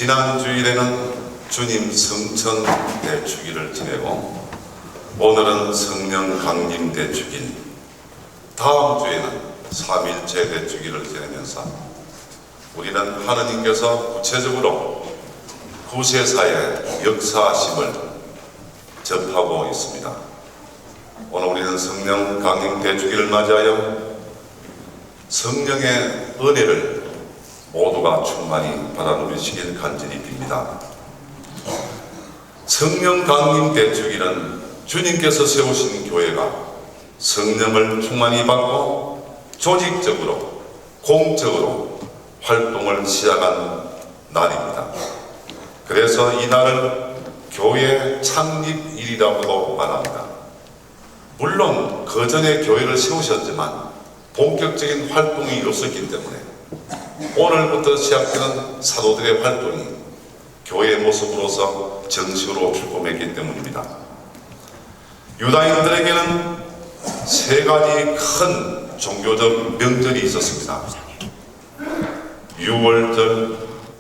지난 주일에는 주님 성천 대축일을 지내고 오늘은 성령 강림 대축일, 다음 주에는 삼일체 대축일을 지내면서 우리는 하느님께서 구체적으로 구세사의 역사심을 접하고 있습니다. 오늘 우리는 성령 강림 대축일을 맞이하여 성령의 은혜를 모두가 충만히 받아 누리시길 간절히 빕니다. 성령 강림 대축일은 주님께서 세우신 교회가 성령을 충만히 받고 조직적으로 공적으로 활동을 시작한 날입니다. 그래서 이 날을 교회 창립일이라고도 말합니다. 물론 그 전에 교회를 세우셨지만 본격적인 활동이 없었기 때문에 오늘부터 시작되는 사도들의 활동이 교회의 모습으로서 정식으로 출범했기 때문입니다. 유다인들에게는 세 가지 큰 종교적 명절이 있었습니다. 유월절,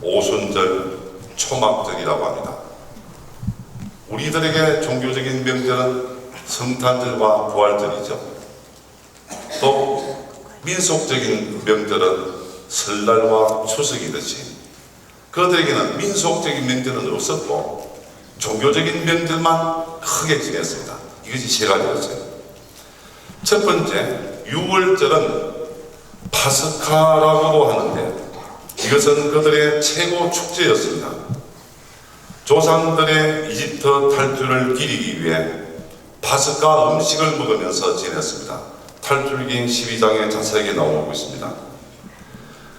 오순절, 초막절이라고 합니다. 우리들에게 종교적인 명절은 성탄절과 부활절이죠. 또 민속적인 명절은 설날과 추석이듯이 그들에게는 민속적인 명절은 없었고 종교적인 명절만 크게 지냈습니다. 이것이 세 가지였어요. 첫 번째, 유월절은 파스카라고도 하는데 이것은 그들의 최고 축제였습니다. 조상들의 이집트 탈출을 기리기 위해 파스카 음식을 먹으면서 지냈습니다. 탈출기 12장에 자세하게 나오고 있습니다.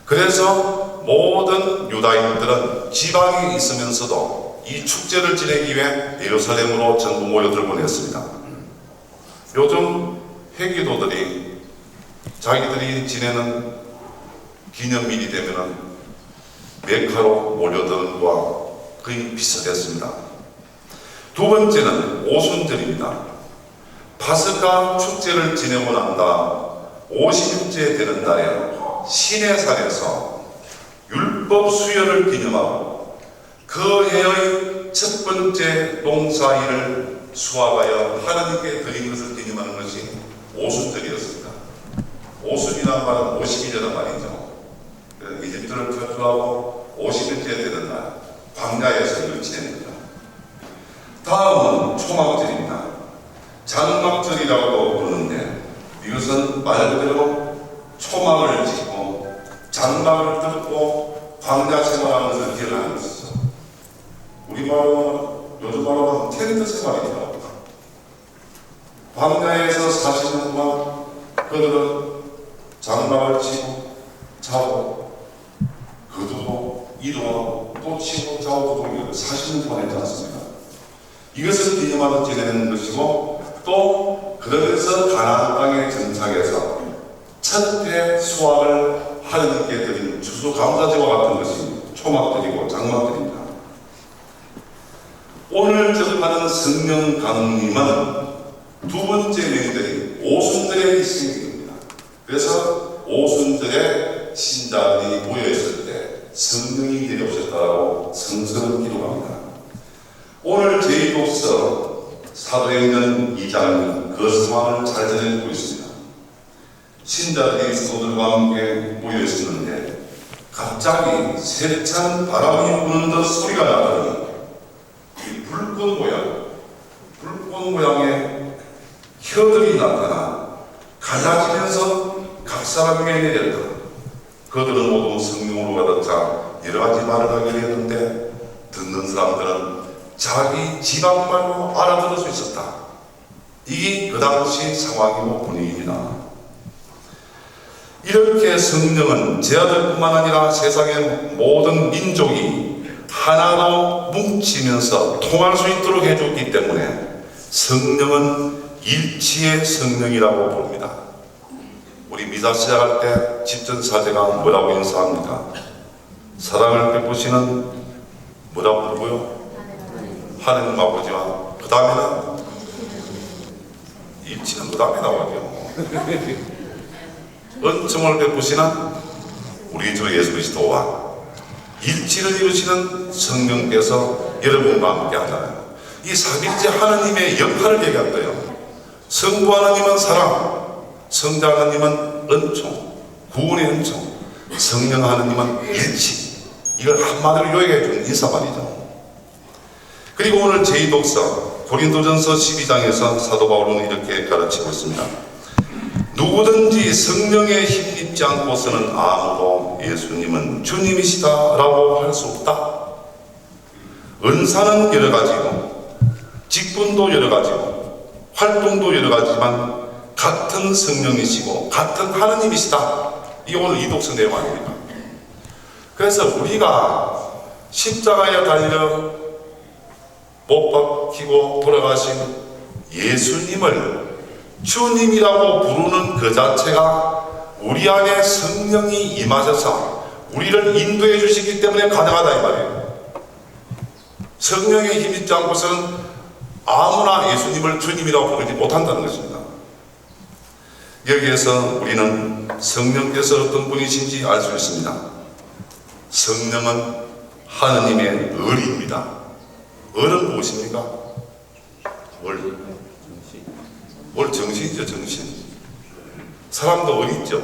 그래서 모든 유다인들은 지방에 있으면서도 이 축제를 지내기 위해 예루살렘으로 전부 모여들곤 했습니다. 요즘 회기도들이 자기들이 지내는 기념일이 되면 메카로 몰려드는 것과 거의 비슷했습니다. 두 번째는 오순절입니다. 파스카 축제를 지내고 난다 50일째 되는 날에 시내산에서 율법 수여를 기념하고 그 해의 첫 번째 농사일을 수확하여 하나님께 드린 것을 기념하는 것이 오순절이었습니다. 오순이라는 말은 50일이라는 말이죠. 이집트를 탈출하고 50일째 되는 날 광야에서 이를 지냅니다. 다음은 초막절입니다. 장막절이라고 부르는데 이것은 말 그대로 초막을 짓고 장막을 뜯고 광야 생활하는 것을 기억하는 것이죠. 우리말로 요즘 말로 텐트 생활이죠. 광야에서 40년 동안 그들은 장막을 치고 자고 거두고 이동하고 또 치고 자고 거두고 40년 동안 했지 않습니까? 이것을 기념하며 지내는 것이고 또 그러면서 가나안 땅에 정착해서 첫 해 수확을 하나님께 드린 추수감사제와 같은 것이 초막절이고 장막절입니다. 오늘 접하는 성령 강림은 두 번째 명절인 오순절의 시행입니다. 그래서 오순절에 신자들이 모여있을 때 성령이 내려오셨다고 성서는 기록합니다. 오늘 저희 독서 사도행전 2장은 그 상황을 잘 전해주고 있습니다. 신자들이 성도들과 함께 모여있었는데 갑자기 세찬 바람이 부는 듯 소리가 나더니 이 불꽃 모양의 혀들이 나타나 갈라지면서 각 사람에게 내렸다. 그들은 모두 성령으로 받았자 여러 가지 말을 하게 되었는데 듣는 사람들은 자기 지방말로 알아들을 수 있었다. 이게 그 당시 상황이고 분위기입니다. 이렇게 성령은 제 아들뿐만 아니라 세상의 모든 민족이 하나로 뭉치면서 통할 수 있도록 해줬기 때문에 성령은 일치의 성령이라고 부릅니다. 우리 미사 시작할 때 집전사제가 뭐라고 인사합니까? 사랑을 베푸시는 뭐라고 부르고요? 하느님 아버지와 그 다음에는 일치는 그 다음에 나오죠. 은총을 베푸시는 우리 주 예수 그리스도와 일치를 이루시는 성령께서 여러분과 함께 하잖아요. 이 삼일째 하나님의 역할을 얘기한 거예요. 성부 하나님은 사랑, 성자 하나님은 은총, 구원의 은총, 성령 하나님은 일치. 이걸 한마디로 요약해 준 인사말이죠. 그리고 오늘 제2독서 고린도전서 12장에서 사도 바울은 이렇게 가르치고 있습니다. 누구든지 성령에 힘입지 않고서는 아무도 예수님은 주님이시다라고 할 수 없다. 은사는 여러 가지고 직분도 여러 가지고 활동도 여러 가지지만 같은 성령이시고 같은 하나님이시다. 이게 오늘 이 독서 내용 아닙니까? 그래서 우리가 십자가에 달려 못 박히고 돌아가신 예수님을 주님이라고 부르는 그 자체가 우리 안에 성령이 임하셔서 우리를 인도해 주시기 때문에 가능하다 이 말이에요. 성령의 힘이 있지 않고서는 아무나 예수님을 주님이라고 부르지 못한다는 것입니다. 여기에서 우리는 성령께서 어떤 분이신지 알 수 있습니다. 성령은 하느님의 을입니다. 을은 무엇입니까? 을 정신이죠, 정신. 사람도 을 있죠.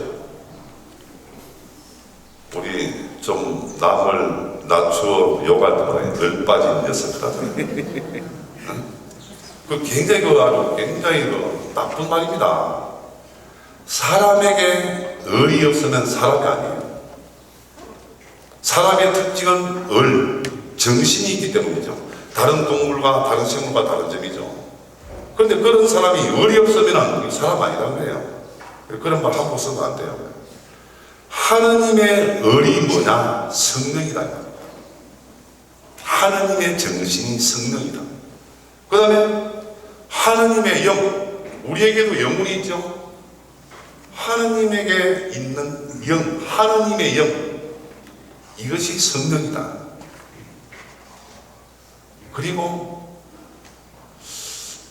우리 좀 남을 낮추어 욕할 때마다 을 빠진 녀석이라잖아요. 그 굉장히 아주 굉장히 나쁜 말입니다. 사람에게 을이 없으면 사람이 아니에요. 사람의 특징은 을, 정신이 있기 때문이죠. 다른 동물과 다른 생물과 다른 점이죠. 그런데 그런 사람이 을이 없으면 사람 아니라는 거예요. 그런 말 함부로 쓰면 안 돼요. 하느님의 을이 뭐냐? 성령이다. 하느님의 정신이 성령이다. 그 다음에 하느님의 영, 우리에게도 영혼이 있죠. 하느님에게 있는 영, 하느님의 영, 이것이 성령이다. 그리고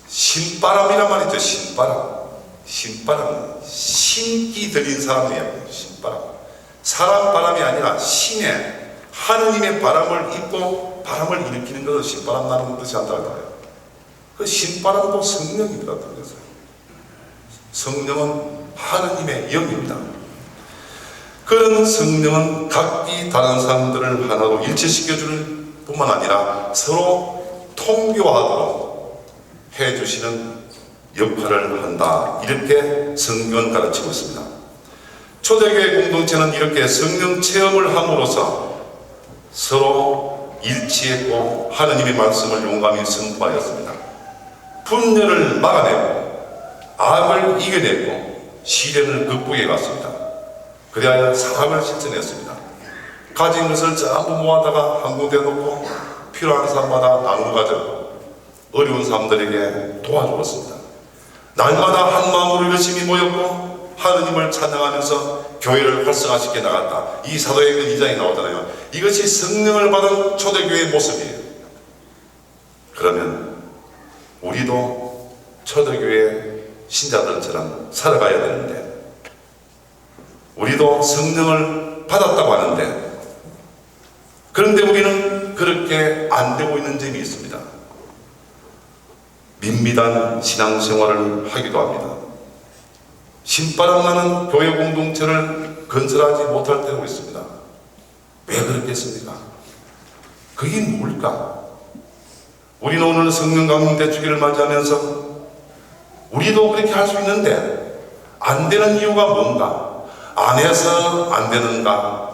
신바람이란 말 있죠. 신바람. 신바람은 신기 들린 사람이에요. 신바람. 사람 바람이 아니라 신의 하느님의 바람을 입고 바람을 일으키는 것을 신바람 나는 뜻이 한다고 해요. 그 신바람도 성령입니다. 그래서 성령은 하느님의 영입니다. 그런 성령은 각기 다른 사람들을 하나로 일치시켜주는 뿐만 아니라 서로 통교하도록 해주시는 역할을 한다. 이렇게 성경은 가르치고 있습니다. 초대교회 공동체는 이렇게 성령 체험을 함으로써 서로 일치했고 하느님의 말씀을 용감히 선포하였습니다. 분열을 막아내고 악을 이겨내고 시련을 극복해 갔습니다. 그리하여 사랑을 실천했습니다. 가진 것을 전부 모아다가 한 군데 놓고 필요한 사람마다 나누어 가졌고 어려운 사람들에게 도와주었습니다. 날마다 한 마음으로 열심히 모였고 하느님을 찬양하면서 교회를 활성화시켜 나갔다. 이 사도행전 2장에 나오잖아요. 이것이 성령을 받은 초대교회의 모습이에요. 그러면 우리도 초대교회 신자들처럼 살아가야 되는데 우리도 성령을 받았다고 하는데 그런데 우리는 그렇게 안 되고 있는 점이 있습니다. 밋밋한 신앙생활을 하기도 합니다. 신바람 나는 교회 공동체를 건설하지 못할 때도 있습니다. 왜 그렇겠습니까? 그게 뭘까? 우리는 오늘 성령 강림 대축일을 맞이하면서 우리도 그렇게 할 수 있는데 안 되는 이유가 뭔가? 안 해서 안 되는가?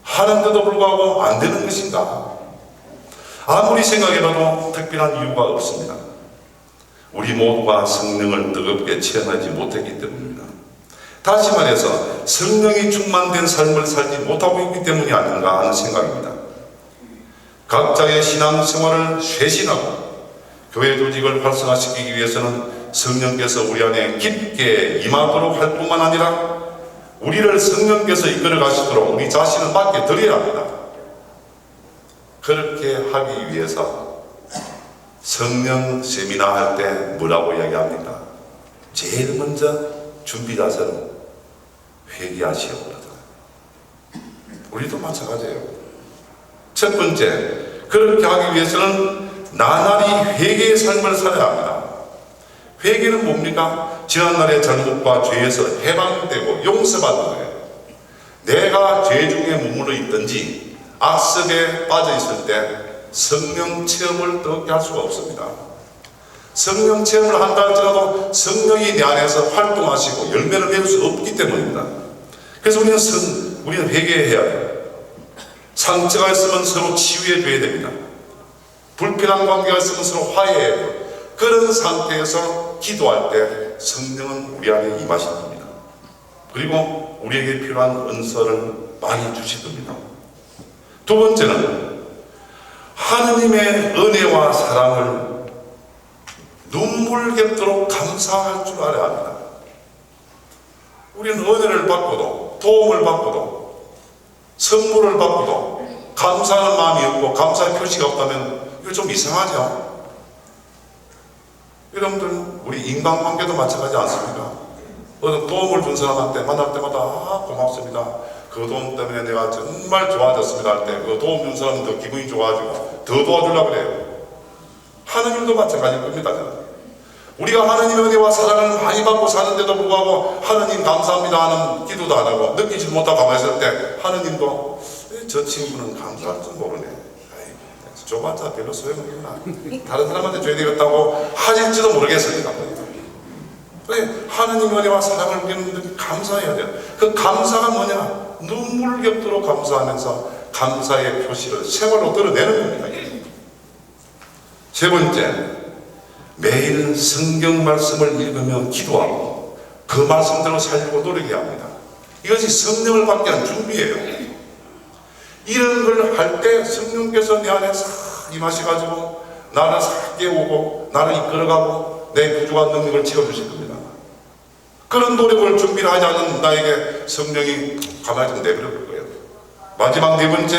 하는데도 불구하고 안 되는 것인가? 아무리 생각해봐도 특별한 이유가 없습니다. 우리 모두가 성령을 뜨겁게 체험하지 못했기 때문입니다. 다시 말해서 성령이 충만된 삶을 살지 못하고 있기 때문이 아닌가 하는 생각입니다. 각자의 신앙생활을 쇄신하고 교회 조직을 활성화시키기 위해서는 성령께서 우리 안에 깊게 임하도록 할 뿐만 아니라 우리를 성령께서 이끌어 가시도록 우리 자신을 맡겨 드려야 합니다. 그렇게 하기 위해서 성령 세미나 할 때 뭐라고 이야기합니까? 제일 먼저 준비 자세로 회개하시오 그러잖아요. 우리도 마찬가지예요. 첫 번째, 그렇게 하기 위해서는 나날이 회개의 삶을 살아야 합니다. 회개는 뭡니까? 지난날의 잘못과 죄에서 해방되고 용서받는 거예요. 내가 죄 중에 머물러 있든지 악습에 빠져 있을 때 성령 체험을 더럽게 할 수가 없습니다. 성령 체험을 한다 할지라도 성령이 내 안에서 활동하시고 열매를 맺을 수 없기 때문입니다. 그래서 우리는 회개해야 돼요. 상처가 있으면 서로 치유해 줘야 됩니다. 불편한 관계가 있으면 서로 화해해야 돼요. 그런 상태에서 기도할 때 성령은 우리 안에 임하실 겁니다. 그리고 우리에게 필요한 은사를 많이 주실 겁니다. 두 번째는 하느님의 은혜와 사랑을 눈물겹도록 감사할 줄 알아야 합니다. 우리는 은혜를 받고도 도움을 받고도 선물을 받고도 감사하는 마음이 없고 감사의 표시가 없다면 이거 좀 이상하죠? 여러분들 우리 인간관계도 마찬가지 않습니까? 어떤 도움을 준 사람한테 만날 때마다 고맙습니다. 그 도움 때문에 내가 정말 좋아졌습니다 할 때 그 도움 준 사람은 더 기분이 좋아지고 더 도와주려고 그래요. 하느님도 마찬가지일 겁니다. 우리가 하느님의 은혜와 사랑을 많이 받고 사는데도 불구하고 하느님 감사합니다 하는 기도도 안 하고 느끼지 못하고 가만히 있을 때 하느님도 저 친구는 감사할 줄 모르네. 줘봤자 별로 소용없구나. 다른 사람한테 줘야 되겠다고 하실지도 모르겠습니다. 그래, 하느님의 은혜와 사랑을 우리는 감사해야 돼요. 그 감사가 뭐냐? 눈물겹도록 감사하면서 감사의 표시를 생활로 드러내는 겁니다. 세 번째, 매일 성경 말씀을 읽으며 기도하고 그 말씀대로 살려고 노력해야 합니다. 이것이 성령을 받게 한 준비예요. 이런 걸 할 때 성령께서 내 안에 싹 임하셔가지고 나를 싹 깨우고 나를 이끌어가고 내 부족한 능력을 채워주실 겁니다. 그런 노력을 준비를 하지 않은 나에게 성령이 가만히 좀 내버려 볼 거예요. 마지막 네 번째,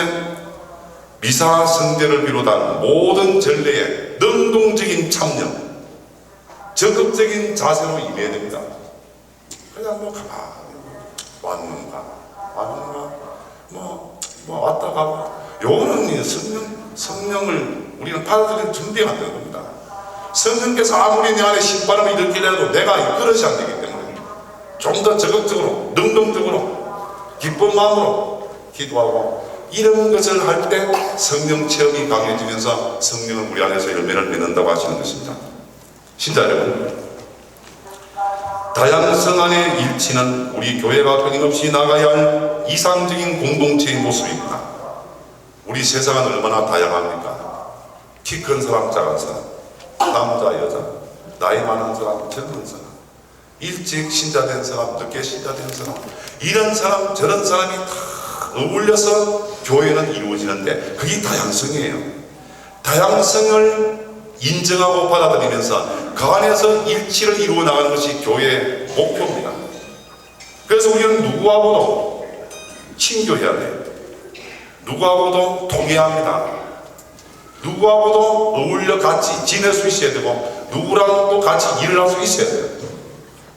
미사 성제를 비롯한 모든 전례에 능동적인 참여, 적극적인 자세로 임해야 됩니다. 그냥 가만히 왔는가 왔다 가고 요거는 성령을 우리는 받아들일 준비가 안 되는 겁니다. 성령께서 아무리 내 안에 신바람을 일으키려도 내가 이끌어지 안 되기 때문에 좀 더 적극적으로 능동적으로 기쁜 마음으로 기도하고 이런 것을 할 때 성령 체험이 강해지면서 성령은 우리 안에서 열매를 맺는다고 하시는 것입니다. 신자 여러분, 다양성 안의 일치는 우리 교회가 끊임없이 나가야 할 이상적인 공동체의 모습입니다. 우리 세상은 얼마나 다양합니까? 키 큰 사람, 작은 사람, 남자, 여자, 나이 많은 사람, 젊은 사람, 일찍 신자된 사람, 늦게 신자된 사람, 이런 사람, 저런 사람이 다 어울려서 교회는 이루어지는데 그게 다양성이에요. 다양성을 인정하고 받아들이면서 그 안에서 일치를 이루어 나가는 것이 교회의 목표입니다. 그래서 우리는 누구하고도 친교해야 돼요. 누구하고도 통해합니다. 누구하고도 어울려 같이 지낼 수 있어야 되고 누구랑도 같이 일을 할 수 있어야 돼요.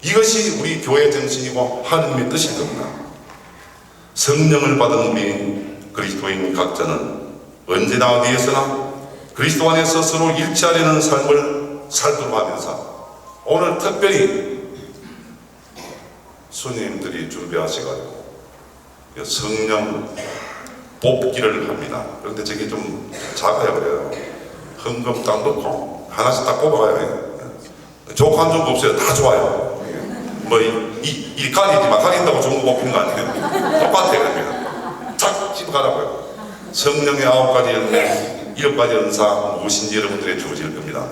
이것이 우리 교회 정신이고 하느님의 뜻일 겁니다. 성령을 받은 우리 그리스도인 각자는 언제나 어디에서나 그리스도 안에서 서로 일치하려는 삶을 살도록 하면서 오늘 특별히 스님들이 준비하셔가지고 성령 뽑기를 합니다. 그런데 저게 좀 작아요. 그래요. 헌금 딱 넣고 하나씩 딱 뽑아가요. 좋고 안 좋은 거 없어요. 다 좋아요. 이 가리지만 가린다고 좋은 거 뽑히는 거 아니에요. 똑같아요. 착 집어가라고요. 성령의 9가지 열매, 7가지 은사 무엇인지 여러분들이 주어질 겁니다.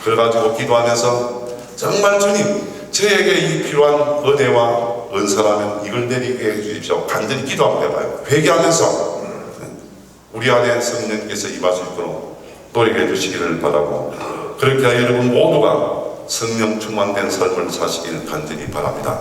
그래가지고 기도하면서 정말 주님 저에게 이 필요한 은혜와 은사라면 이걸 내리게 해주십시오. 간절히 기도 한번 해봐요. 회개하면서 우리 안에 성령께서 임하실 거로 노력해 주시기를 바라고 그렇게 하여 여러분 모두가 성령 충만된 삶을 사시기를 간절히 바랍니다.